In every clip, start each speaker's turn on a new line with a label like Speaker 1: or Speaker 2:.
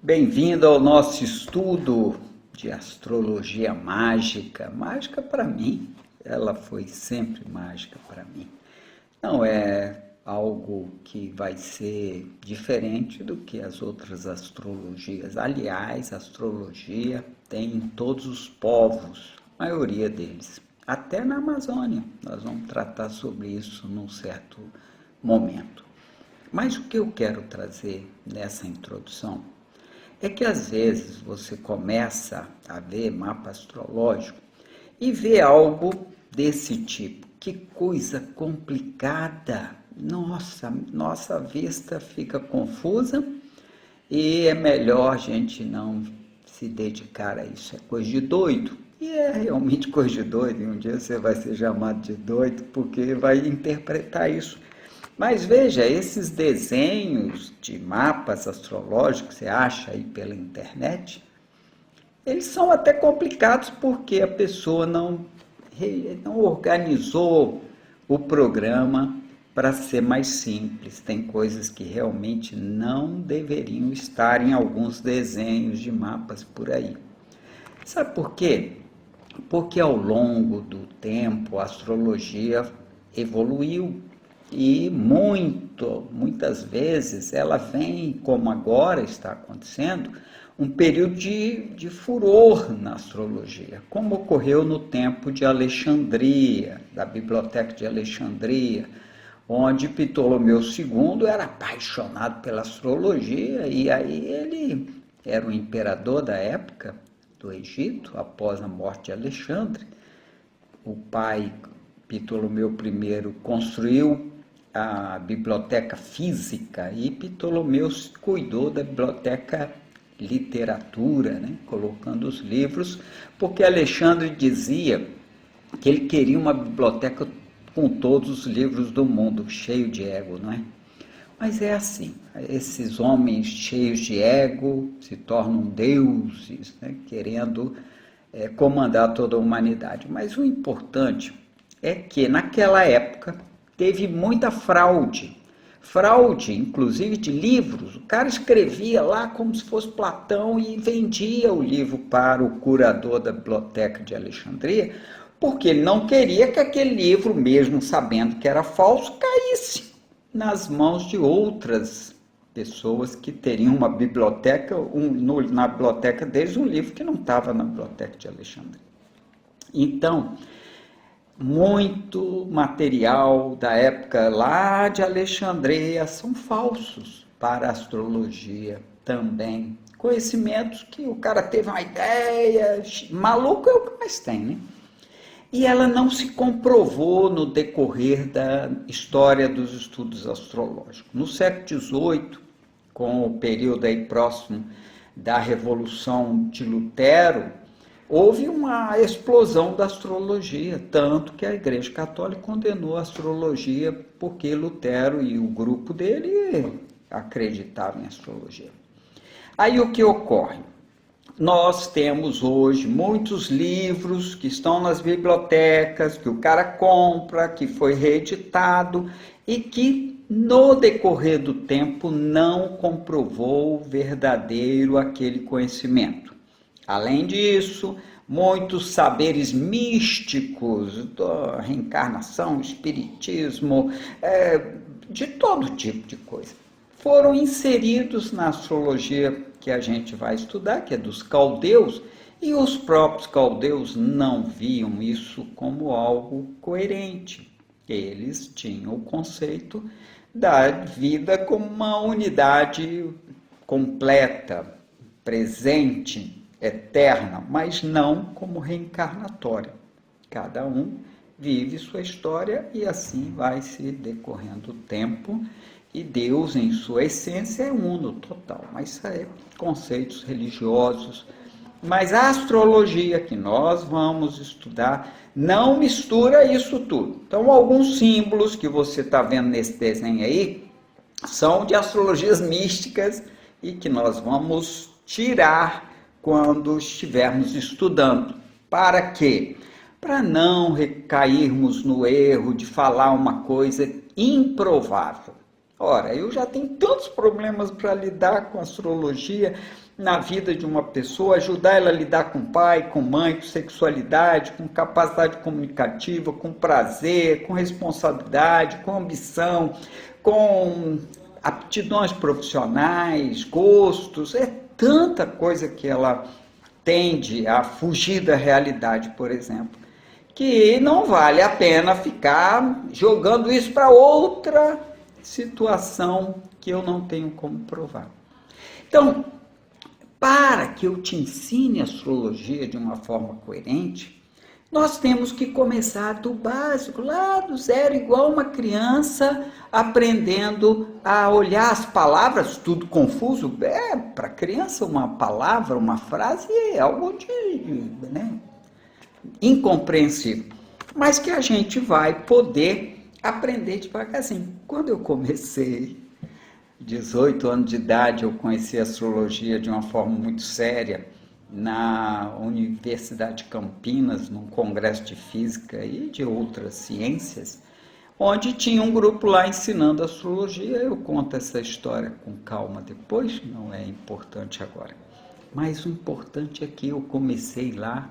Speaker 1: Bem-vindo ao nosso estudo de astrologia mágica. Mágica para mim, ela foi sempre mágica para mim. Não é algo que vai ser diferente do que as outras astrologias. Aliás, a astrologia tem em todos os povos, a maioria deles. Até na Amazônia, nós vamos tratar sobre isso num certo momento. Mas o que eu quero trazer nessa introdução é que às vezes você começa a ver mapa astrológico e vê algo desse tipo. Que coisa complicada! Nossa vista fica confusa e é melhor a gente não se dedicar a isso. É coisa de doido. E é realmente coisa de doido. E um dia você vai ser chamado de doido porque vai interpretar isso. Mas veja, esses desenhos de mapas astrológicos que você acha aí pela internet, eles são até complicados porque a pessoa não organizou o programa para ser mais simples. Tem coisas que realmente não deveriam estar em alguns desenhos de mapas por aí. Sabe por quê? Porque ao longo do tempo a astrologia evoluiu. E muitas vezes ela vem, como agora está acontecendo, um período de furor na astrologia, como ocorreu no tempo de Alexandria, da Biblioteca de Alexandria, onde Ptolomeu II era apaixonado pela astrologia, e aí ele era o imperador da época do Egito, após a morte de Alexandre. O pai Ptolomeu I construiu a biblioteca física e Ptolomeu cuidou da biblioteca literatura, né? Colocando os livros, porque Alexandre dizia que ele queria uma biblioteca com todos os livros do mundo, cheio de ego, não é? Mas é assim, esses homens cheios de ego se tornam deuses, né? Querendo comandar toda a humanidade. Mas o importante é que naquela época teve muita fraude, inclusive de livros. O cara escrevia lá como se fosse Platão e vendia o livro para o curador da biblioteca de Alexandria, porque ele não queria que aquele livro, mesmo sabendo que era falso, caísse nas mãos de outras pessoas que teriam uma biblioteca, na biblioteca deles, um livro que não estava na biblioteca de Alexandria. Então, muito material da época lá de Alexandria são falsos para a astrologia também. Conhecimentos que o cara teve uma ideia, maluco é o que mais tem, né? E ela não se comprovou no decorrer da história dos estudos astrológicos. No século XVIII, com o período aí próximo da Revolução de Lutero, houve uma explosão da astrologia, tanto que a Igreja Católica condenou a astrologia porque Lutero e o grupo dele acreditavam em astrologia. Aí o que ocorre? Nós temos hoje muitos livros que estão nas bibliotecas, que o cara compra, que foi reeditado e que no decorrer do tempo não comprovou verdadeiro aquele conhecimento. Além disso, muitos saberes místicos da reencarnação, espiritismo, de todo tipo de coisa, foram inseridos na astrologia que a gente vai estudar, que é dos caldeus, e os próprios caldeus não viam isso como algo coerente. Eles tinham o conceito da vida como uma unidade completa, presente, eterna, mas não como reencarnatória. Cada um vive sua história e assim vai se decorrendo o tempo, e Deus, em sua essência, é uno, total. Mas isso é conceitos religiosos. Mas a astrologia que nós vamos estudar não mistura isso tudo. Então, alguns símbolos que você está vendo nesse desenho aí são de astrologias místicas e que nós vamos tirar quando estivermos estudando. Para quê? Para não recairmos no erro de falar uma coisa improvável. Ora, eu já tenho tantos problemas para lidar com astrologia na vida de uma pessoa, ajudar ela a lidar com pai, com mãe, com sexualidade, com capacidade comunicativa, com prazer, com responsabilidade, com ambição, com aptidões profissionais, gostos, é tanta coisa que ela tende a fugir da realidade, por exemplo, que não vale a pena ficar jogando isso para outra situação que eu não tenho como provar. Então, para que eu te ensine astrologia de uma forma coerente, nós temos que começar do básico, lá do zero, igual uma criança aprendendo a olhar as palavras, tudo confuso. Para criança uma palavra, uma frase é algo né, incompreensível, mas que a gente vai poder aprender devagarzinho. Quando eu comecei, 18 anos de idade, eu conheci a astrologia de uma forma muito séria na Universidade de Campinas, num congresso de física e de outras ciências, onde tinha um grupo lá ensinando astrologia. Eu conto essa história com calma depois, não é importante agora. Mas o importante é que eu comecei lá,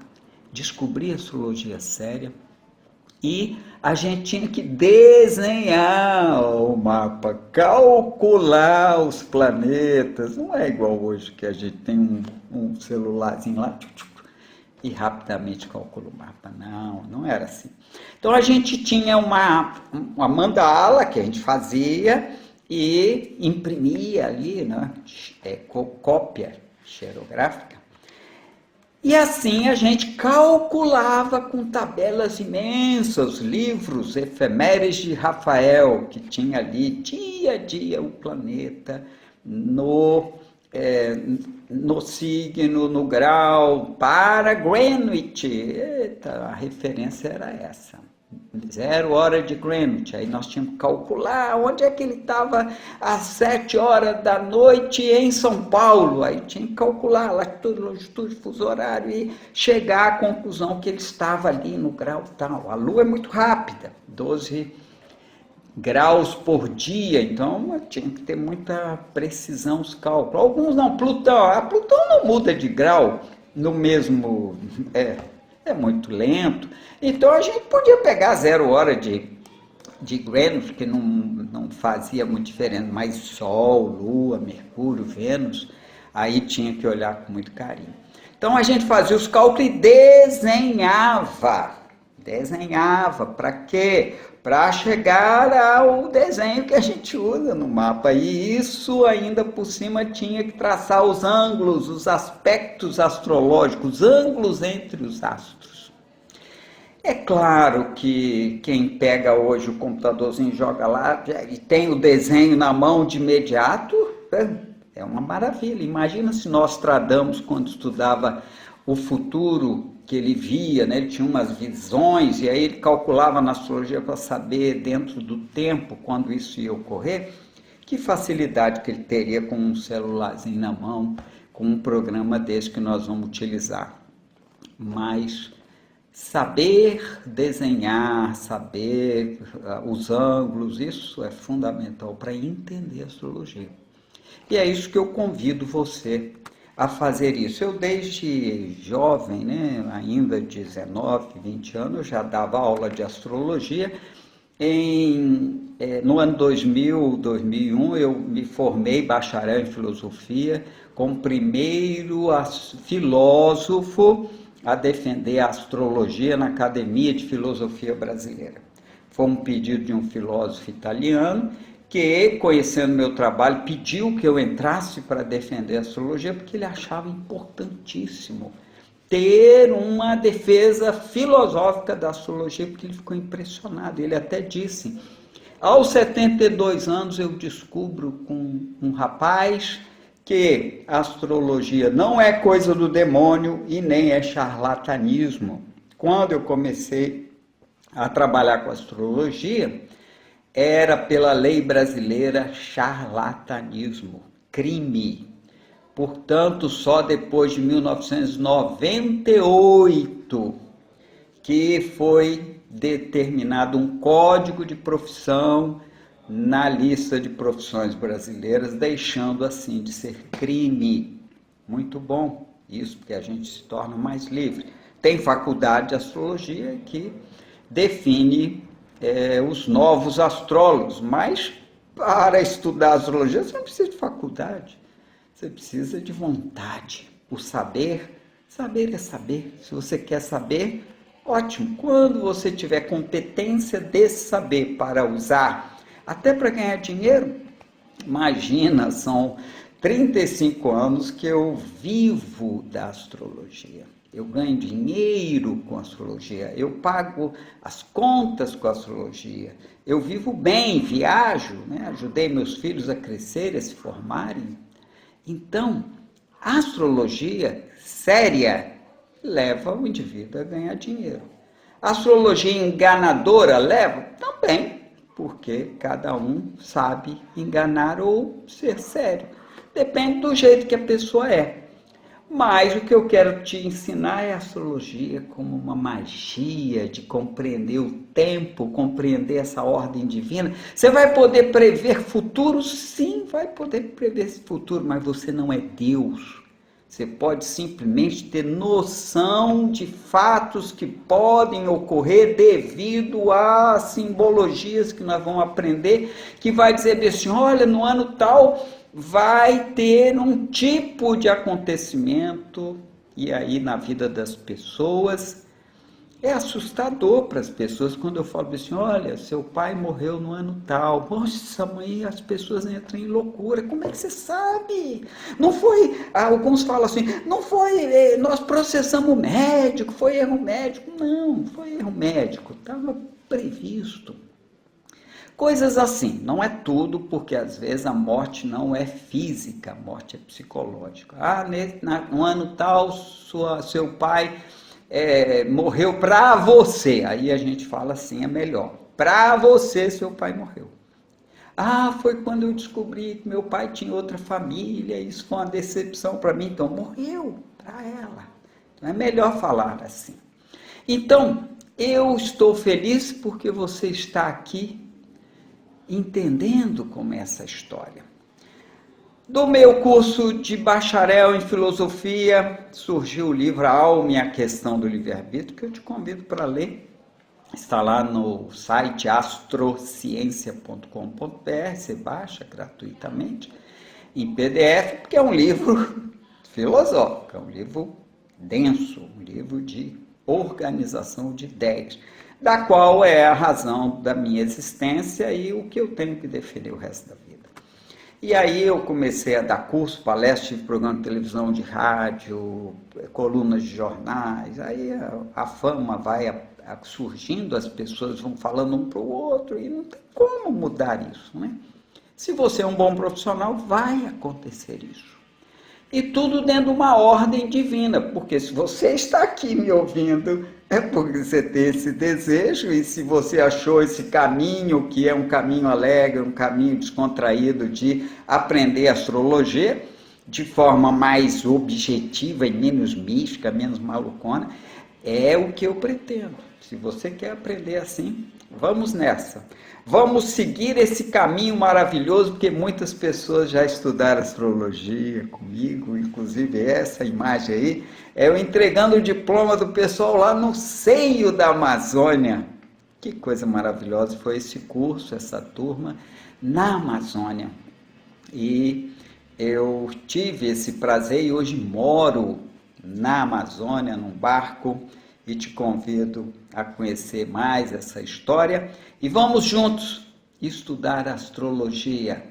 Speaker 1: descobri a astrologia séria, e a gente tinha que desenhar o mapa, calcular os planetas. Não é igual hoje que a gente tem um celularzinho lá e rapidamente calcula o mapa. Não, não era assim. Então a gente tinha uma mandala que a gente fazia e imprimia ali, né? Cópia xerográfica. E assim a gente calculava com tabelas imensas, livros, efemérides de Rafael, que tinha ali dia a dia o planeta no signo, no grau, para Greenwich. Eita, a referência era essa. 0 hora de Greenwich. Aí nós tínhamos que calcular onde é que ele estava às 7 horas da noite em São Paulo. Aí tinha que calcular latitude, longitude, fuso horário e chegar à conclusão que ele estava ali no grau tal. A Lua é muito rápida, 12 graus por dia, então tinha que ter muita precisão os cálculos. Alguns não, Plutão. Plutão não muda de grau no mesmo... É muito lento. Então a gente podia pegar 0 hora de Greenwich, que não fazia muita diferença, mas Sol, Lua, Mercúrio, Vênus, aí tinha que olhar com muito carinho. Então a gente fazia os cálculos e desenhava. Desenhava, para quê? Para chegar ao desenho que a gente usa no mapa. E isso ainda por cima tinha que traçar os ângulos, os aspectos astrológicos, os ângulos entre os astros. É claro que quem pega hoje o computadorzinho, joga lá e tem o desenho na mão de imediato, é uma maravilha. Imagina se Nostradamus, quando estudava o futuro que ele via, né? Ele tinha umas visões e aí ele calculava na astrologia para saber dentro do tempo quando isso ia ocorrer. Que facilidade que ele teria com um celularzinho na mão, com um programa desse que nós vamos utilizar. Mas saber desenhar, saber os ângulos, isso é fundamental para entender a astrologia. E é isso que eu convido você a fazer isso. Eu desde jovem, né, ainda 19, 20 anos, eu já dava aula de astrologia. No ano 2000, 2001, eu me formei bacharel em filosofia, como primeiro filósofo a defender a astrologia na Academia de Filosofia Brasileira. Foi um pedido de um filósofo italiano que, conhecendo meu trabalho, pediu que eu entrasse para defender a astrologia, porque ele achava importantíssimo ter uma defesa filosófica da astrologia, porque ele ficou impressionado. Ele até disse: aos 72 anos eu descubro com um rapaz que a astrologia não é coisa do demônio e nem é charlatanismo. Quando eu comecei a trabalhar com astrologia, era pela lei brasileira charlatanismo, crime. Portanto, só depois de 1998 que foi determinado um código de profissão na lista de profissões brasileiras, deixando assim de ser crime. Muito bom isso, porque a gente se torna mais livre. Tem faculdade de astrologia que define os novos astrólogos, mas para estudar astrologia você não precisa de faculdade, você precisa de vontade. O saber é saber. Se você quer saber, ótimo. Quando você tiver competência desse saber para usar, até para ganhar dinheiro, imagina, são 35 anos que eu vivo da astrologia. Eu ganho dinheiro com a astrologia, eu pago as contas com a astrologia, eu vivo bem, viajo, né? Ajudei meus filhos a crescerem, a se formarem. Então, a astrologia séria leva o indivíduo a ganhar dinheiro. A astrologia enganadora leva? Também, porque cada um sabe enganar ou ser sério. Depende do jeito que a pessoa é. Mas o que eu quero te ensinar é a astrologia como uma magia de compreender o tempo, compreender essa ordem divina. Você vai poder prever futuro? Sim, vai poder prever esse futuro, mas você não é Deus. Você pode simplesmente ter noção de fatos que podem ocorrer devido a simbologias que nós vamos aprender, que vai dizer assim, olha, no ano tal vai ter um tipo de acontecimento, e aí na vida das pessoas é assustador para as pessoas quando eu falo assim, olha, seu pai morreu no ano tal. Nossa, mãe, as pessoas entram em loucura. Como é que você sabe? Não foi, alguns falam assim, não foi, nós processamos o médico, foi erro médico. Não, foi erro médico, estava previsto. Coisas assim, não é tudo, porque às vezes a morte não é física, a morte é psicológica. No ano tal, seu pai morreu para você. Aí a gente fala assim, é melhor. Para você, seu pai morreu. Foi quando eu descobri que meu pai tinha outra família, isso foi uma decepção para mim, então morreu para ela. Então é melhor falar assim. Então, eu estou feliz porque você está aqui entendendo como é essa história. Do meu curso de bacharel em filosofia, surgiu o livro A Alma e a Questão do Livre-Arbítrio, que eu te convido para ler. Está lá no site astrociência.com.br, você baixa gratuitamente em PDF, porque é um livro filosófico, é um livro denso, um livro de organização de ideias, da qual é a razão da minha existência e o que eu tenho que defender o resto da vida. E aí eu comecei a dar curso, palestras, tive programa de televisão, de rádio, colunas de jornais, aí a fama vai surgindo, as pessoas vão falando um para o outro e não tem como mudar isso, né? Se você é um bom profissional, vai acontecer isso. E tudo dentro de uma ordem divina, porque se você está aqui me ouvindo, é porque você tem esse desejo, e se você achou esse caminho, que é um caminho alegre, um caminho descontraído de aprender astrologia, de forma mais objetiva e menos mística, menos malucona, é o que eu pretendo. Se você quer aprender assim, vamos nessa. Vamos seguir esse caminho maravilhoso, porque muitas pessoas já estudaram astrologia comigo, inclusive essa imagem aí, é eu entregando o diploma do pessoal lá no seio da Amazônia. Que coisa maravilhosa foi esse curso, essa turma na Amazônia. E eu tive esse prazer e hoje moro na Amazônia, num barco, e te convido a conhecer mais essa história e vamos juntos estudar a astrologia,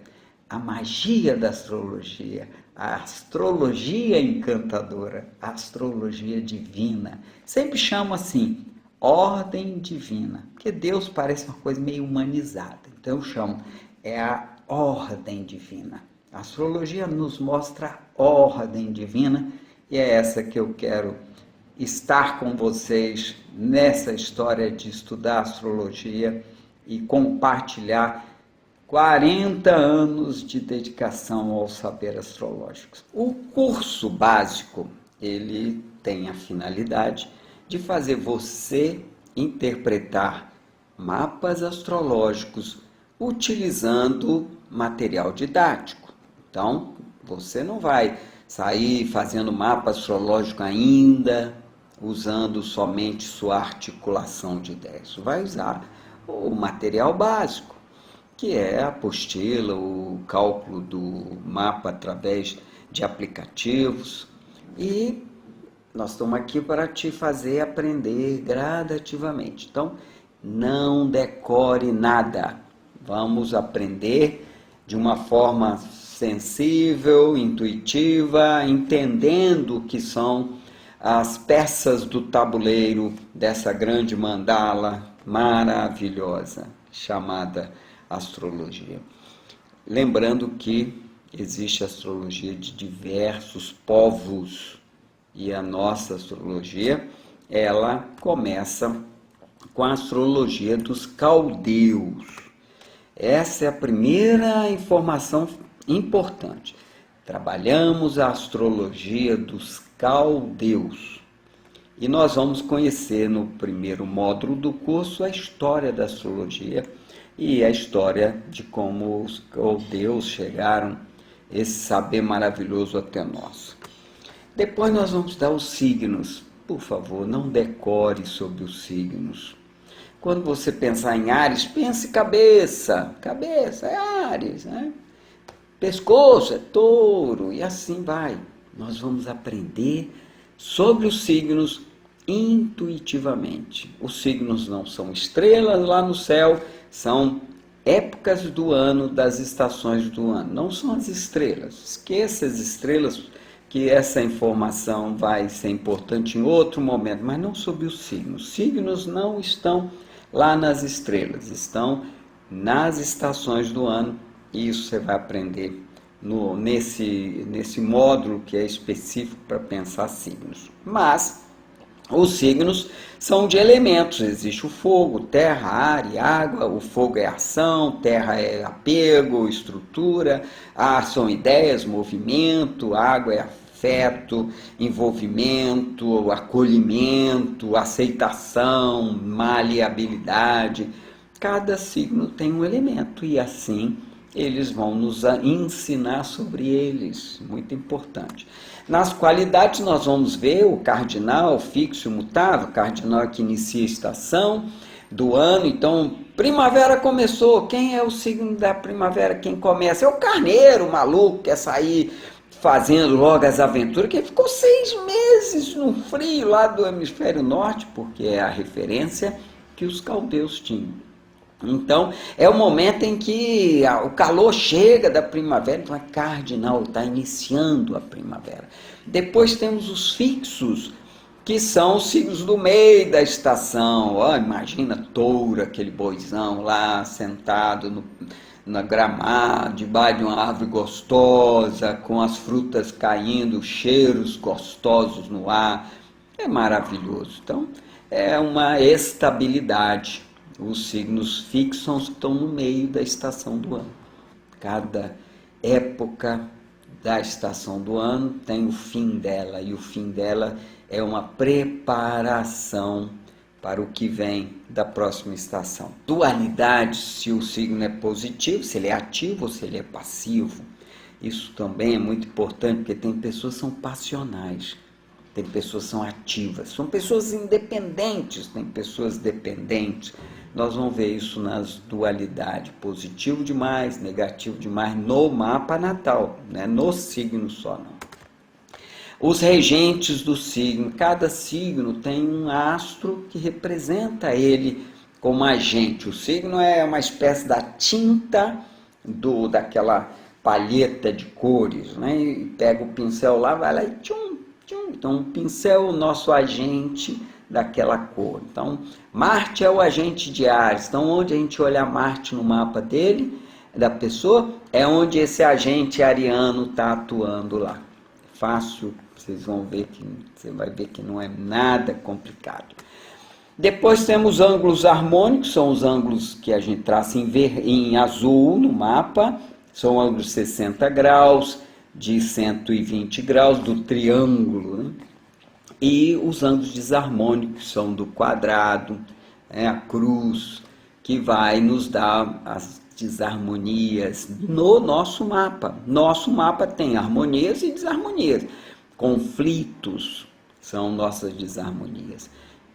Speaker 1: a magia da astrologia, a astrologia encantadora, a astrologia divina. Sempre chamo assim, ordem divina, porque Deus parece uma coisa meio humanizada, então eu chamo, é a ordem divina. A astrologia nos mostra a ordem divina e é essa que eu quero estar com vocês nessa história de estudar astrologia e compartilhar 40 anos de dedicação ao saber astrológico. O curso básico, ele tem a finalidade de fazer você interpretar mapas astrológicos utilizando material didático. Então, você não vai sair fazendo mapa astrológico ainda, usando somente sua articulação de ideias. Vai usar o material básico, que é a apostila, o cálculo do mapa através de aplicativos. E nós estamos aqui para te fazer aprender gradativamente. Então, não decore nada. Vamos aprender de uma forma sensível, intuitiva, entendendo o que são as peças do tabuleiro dessa grande mandala maravilhosa chamada astrologia. Lembrando que existe astrologia de diversos povos e a nossa astrologia, ela começa com a astrologia dos caldeus. Essa é a primeira informação importante. Trabalhamos a astrologia dos caldeus. E nós vamos conhecer no primeiro módulo do curso a história da astrologia e a história de como os caldeus chegaram esse saber maravilhoso até nós. Depois nós vamos dar os signos. Por favor, não decore sobre os signos. Quando você pensar em Áries, pense cabeça. Cabeça é Áries, né? Pescoço é Touro, e assim vai. Nós vamos aprender sobre os signos intuitivamente. Os signos não são estrelas lá no céu, são épocas do ano, das estações do ano. Não são as estrelas. Esqueça as estrelas, que essa informação vai ser importante em outro momento, mas não sobre os signos. Os signos não estão lá nas estrelas, estão nas estações do ano, e isso você vai aprender nesse módulo que é específico para pensar signos. Mas os signos são de elementos, existe o fogo, terra, ar e água. O fogo é ação, terra é apego, estrutura, ar são ideias, movimento, água é afeto, envolvimento, acolhimento, aceitação, maleabilidade. Cada signo tem um elemento e assim eles vão nos ensinar sobre eles, muito importante. Nas qualidades nós vamos ver o cardinal, fixo e mutável. O cardinal é que inicia a estação do ano. Então, primavera começou. Quem é o signo da primavera? Quem começa? É o carneiro, o maluco, quer sair fazendo logo as aventuras, que ficou 6 meses no frio lá do hemisfério norte, porque é a referência que os caldeus tinham. Então, é o momento em que o calor chega da primavera, então é cardinal, está iniciando a primavera. Depois temos os fixos, que são os signos do meio da estação. Imagina Touro, aquele boizão lá, sentado na gramado, debaixo de uma árvore gostosa, com as frutas caindo, cheiros gostosos no ar. É maravilhoso. Então, é uma estabilidade. Os signos fixos estão no meio da estação do ano. Cada época da estação do ano tem o fim dela, e o fim dela é uma preparação para o que vem da próxima estação. Dualidade, se o signo é positivo, se ele é ativo ou se ele é passivo. Isso também é muito importante, porque tem pessoas que são passionais, tem pessoas que são ativas, são pessoas independentes, tem pessoas dependentes. Nós vamos ver isso nas dualidades, positivo demais, negativo demais, no mapa natal, não é no signo só não. Os regentes do signo, cada signo tem um astro que representa ele como agente. O signo é uma espécie da tinta daquela palheta de cores, né? E pega o pincel lá, vai lá e tchum, tchum. Então o pincel é o nosso agente daquela cor. Então Marte é o agente de Áries. Então onde a gente olhar Marte no mapa dele, da pessoa, é onde esse agente ariano está atuando lá. Fácil, vocês vão ver que você vai ver que não é nada complicado. Depois temos ângulos harmônicos, são os ângulos que a gente traça em azul no mapa, são ângulos de 60 graus, de 120 graus, do triângulo, né? E os ângulos desarmônicos são do quadrado, a cruz, que vai nos dar as desarmonias no nosso mapa. Nosso mapa tem harmonias e desarmonias. Conflitos são nossas desarmonias.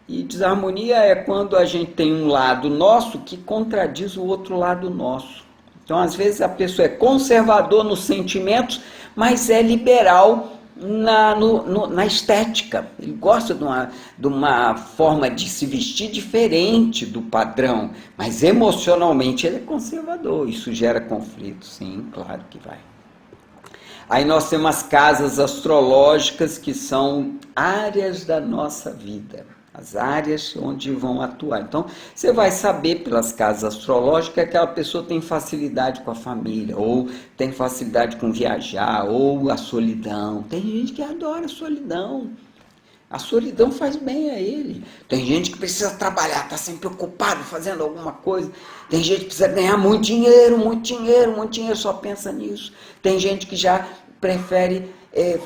Speaker 1: E desarmonia é quando a gente tem um lado nosso que contradiz o outro lado nosso. Então, às vezes, a pessoa é conservador nos sentimentos, mas é liberal na estética. Ele gosta de uma forma de se vestir diferente do padrão, mas emocionalmente ele é conservador. Isso gera conflito, sim, claro que vai. Aí nós temos as casas astrológicas, que são áreas da nossa vida, as áreas onde vão atuar. Então, você vai saber pelas casas astrológicas que aquela pessoa tem facilidade com a família, ou tem facilidade com viajar, ou a solidão. Tem gente que adora a solidão. A solidão faz bem a ele. Tem gente que precisa trabalhar, está sempre ocupado fazendo alguma coisa. Tem gente que precisa ganhar muito dinheiro, só pensa nisso. Tem gente que já prefere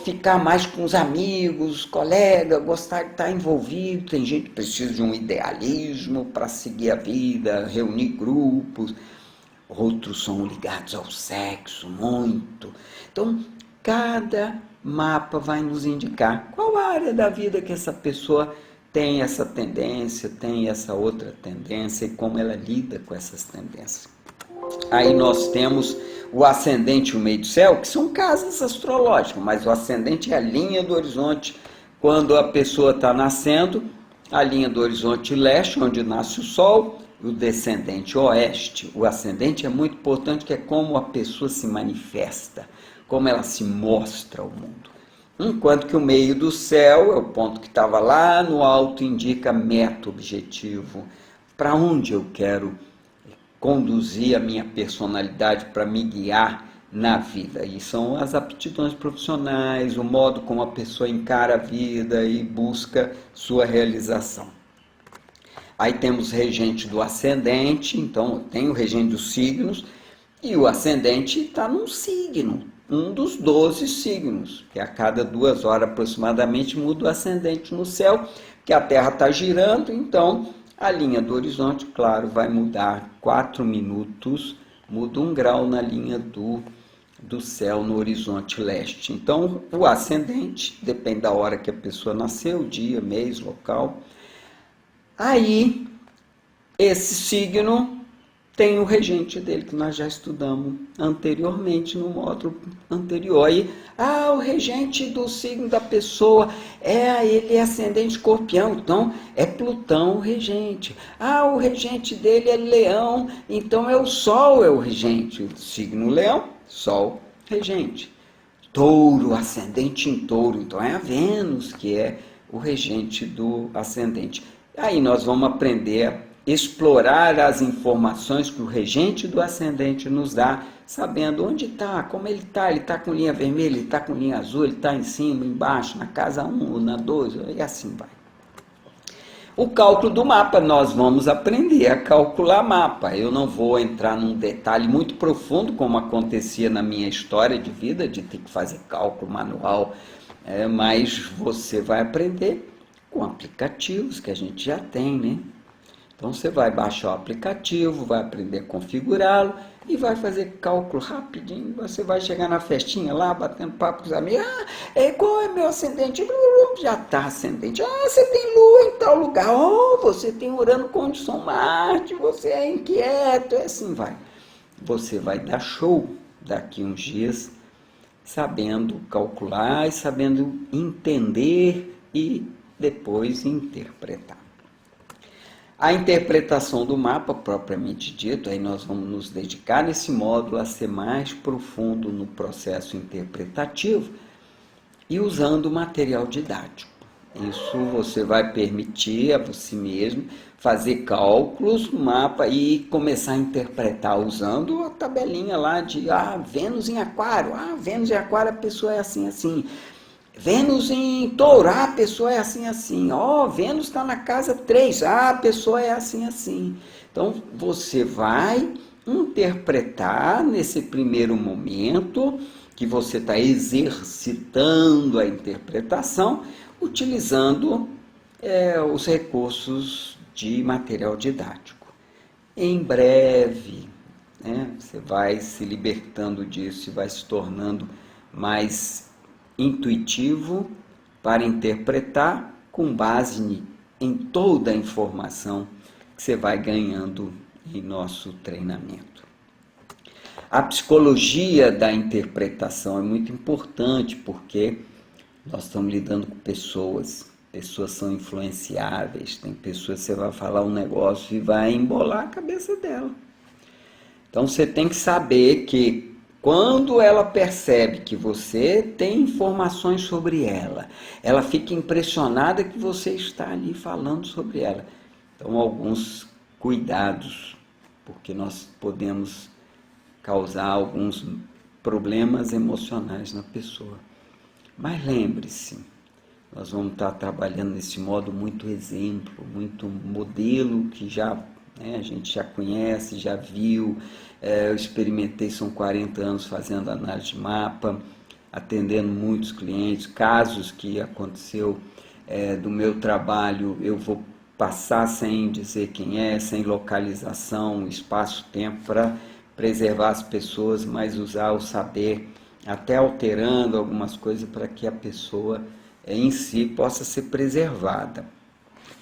Speaker 1: ficar mais com os amigos, colegas, gostar de estar envolvido. Tem gente que precisa de um idealismo para seguir a vida, reunir grupos. Outros são ligados ao sexo, muito. Então, cada mapa vai nos indicar qual área da vida que essa pessoa tem essa tendência, tem essa outra tendência e como ela lida com essas tendências. Aí nós temos o ascendente e o meio do céu, que são casas astrológicas, mas o ascendente é a linha do horizonte. Quando a pessoa está nascendo, a linha do horizonte leste, onde nasce o sol, e o descendente oeste. O ascendente é muito importante, que é como a pessoa se manifesta, como ela se mostra ao mundo. Enquanto que o meio do céu, é o ponto que estava lá no alto, indica meta, objetivo, para onde eu quero conduzir a minha personalidade para me guiar na vida. E são as aptidões profissionais, o modo como a pessoa encara a vida e busca sua realização. Aí temos regente do ascendente, então tem o regente dos signos, e o ascendente está num signo, um dos 12 signos, que a cada 2 horas aproximadamente muda o ascendente no céu, que a Terra está girando, então a linha do horizonte, claro, vai mudar 4 minutos, muda 1 grau na linha do céu no horizonte leste. Então, o ascendente, depende da hora que a pessoa nasceu, dia, mês, local. Aí, esse signo tem o regente dele, que nós já estudamos anteriormente, no módulo anterior. Aí, o regente do signo da pessoa, ele é ascendente escorpião, então é Plutão o regente. O regente dele é leão, então é o sol é o regente. O signo leão, sol, regente. Touro, ascendente em touro, então é a Vênus que é o regente do ascendente. Aí nós vamos aprender a explorar as informações que o regente do ascendente nos dá, sabendo onde está, como ele está com linha vermelha, ele está com linha azul, ele está em cima, embaixo, na casa 1 ou na 2, e assim vai. O cálculo do mapa, nós vamos aprender a calcular mapa. Eu não vou entrar num detalhe muito profundo, como acontecia na minha história de vida, de ter que fazer cálculo manual, mas você vai aprender com aplicativos que a gente já tem, né? Então você vai baixar o aplicativo, vai aprender a configurá-lo e vai fazer cálculo rapidinho. Você vai chegar na festinha lá, batendo papo com os amigos. Qual é meu ascendente? Já está ascendente. Você tem lua em tal lugar. Você tem Urano condição Marte, você é inquieto. Assim vai. Você vai dar show daqui uns dias, sabendo calcular e sabendo entender e depois interpretar. A interpretação do mapa, propriamente dito, aí nós vamos nos dedicar nesse módulo a ser mais profundo no processo interpretativo e usando material didático. Isso você vai permitir a você mesmo fazer cálculos no mapa e começar a interpretar usando a tabelinha lá de Vênus em Aquário. Vênus em Aquário a pessoa é assim, assim. Vênus em Touro, a pessoa é assim, assim. Vênus está na casa 3, a pessoa é assim, assim. Então, você vai interpretar nesse primeiro momento que você está exercitando a interpretação, utilizando os recursos de material didático. Em breve, né? Você vai se libertando disso e vai se tornando mais intuitivo para interpretar com base em toda a informação que você vai ganhando em nosso treinamento. A psicologia da interpretação é muito importante porque nós estamos lidando com pessoas. Pessoas são influenciáveis. Tem pessoas que você vai falar um negócio e vai embolar a cabeça dela. Então você tem que saber que quando ela percebe que você tem informações sobre ela, ela fica impressionada que você está ali falando sobre ela. Então alguns cuidados, porque nós podemos causar alguns problemas emocionais na pessoa. Mas lembre-se, nós vamos estar trabalhando nesse modo muito exemplo, muito modelo que já, né, a gente já conhece, já viu. Eu experimentei, são 40 anos fazendo análise de mapa, atendendo muitos clientes, casos que aconteceu do meu trabalho, eu vou passar sem dizer quem é, sem localização, espaço, tempo, para preservar as pessoas, mas usar o saber, até alterando algumas coisas para que a pessoa em si possa ser preservada.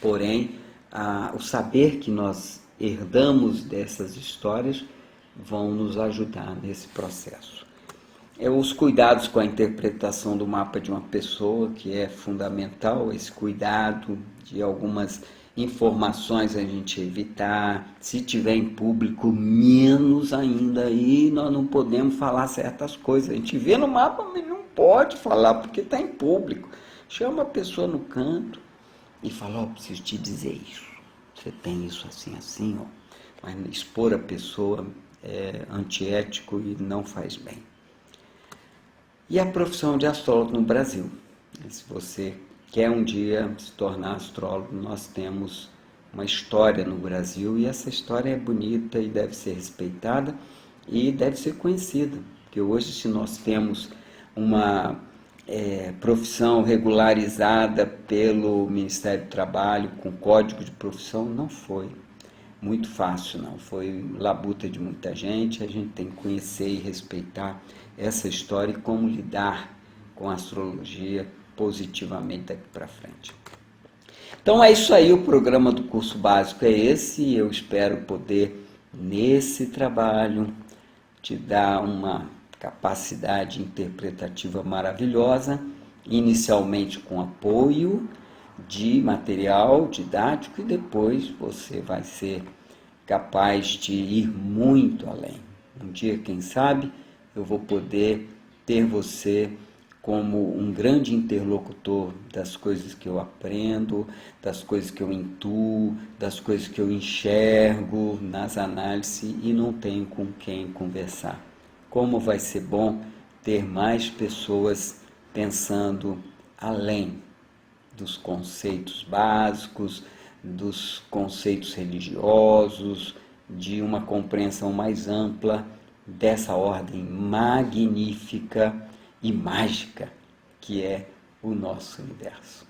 Speaker 1: Porém, o saber que nós herdamos dessas histórias vão nos ajudar nesse processo. Os cuidados com a interpretação do mapa de uma pessoa, que é fundamental, esse cuidado de algumas informações a gente evitar, se tiver em público, menos ainda, e nós não podemos falar certas coisas. A gente vê no mapa, mas não pode falar porque está em público. Chama a pessoa no canto e fala, preciso te dizer isso, você tem isso assim, assim, ó. Mas expor a pessoa é antiético e não faz bem. E a profissão de astrólogo no Brasil. Se você quer um dia se tornar astrólogo, nós temos uma história no Brasil e essa história é bonita e deve ser respeitada e deve ser conhecida. Porque hoje, se nós temos uma profissão regularizada pelo Ministério do Trabalho, com código de profissão, não foi muito fácil, não. Foi labuta de muita gente, a gente tem que conhecer e respeitar essa história e como lidar com a astrologia positivamente daqui para frente. Então é isso aí, o programa do curso básico é esse, e eu espero poder, nesse trabalho, te dar uma capacidade interpretativa maravilhosa, inicialmente com apoio de material didático e depois você vai ser capaz de ir muito além. Um dia, quem sabe, eu vou poder ter você como um grande interlocutor das coisas que eu aprendo, das coisas que eu intuo, das coisas que eu enxergo nas análises e não tenho com quem conversar. Como vai ser bom ter mais pessoas pensando além dos conceitos básicos, dos conceitos religiosos, de uma compreensão mais ampla dessa ordem magnífica e mágica que é o nosso universo.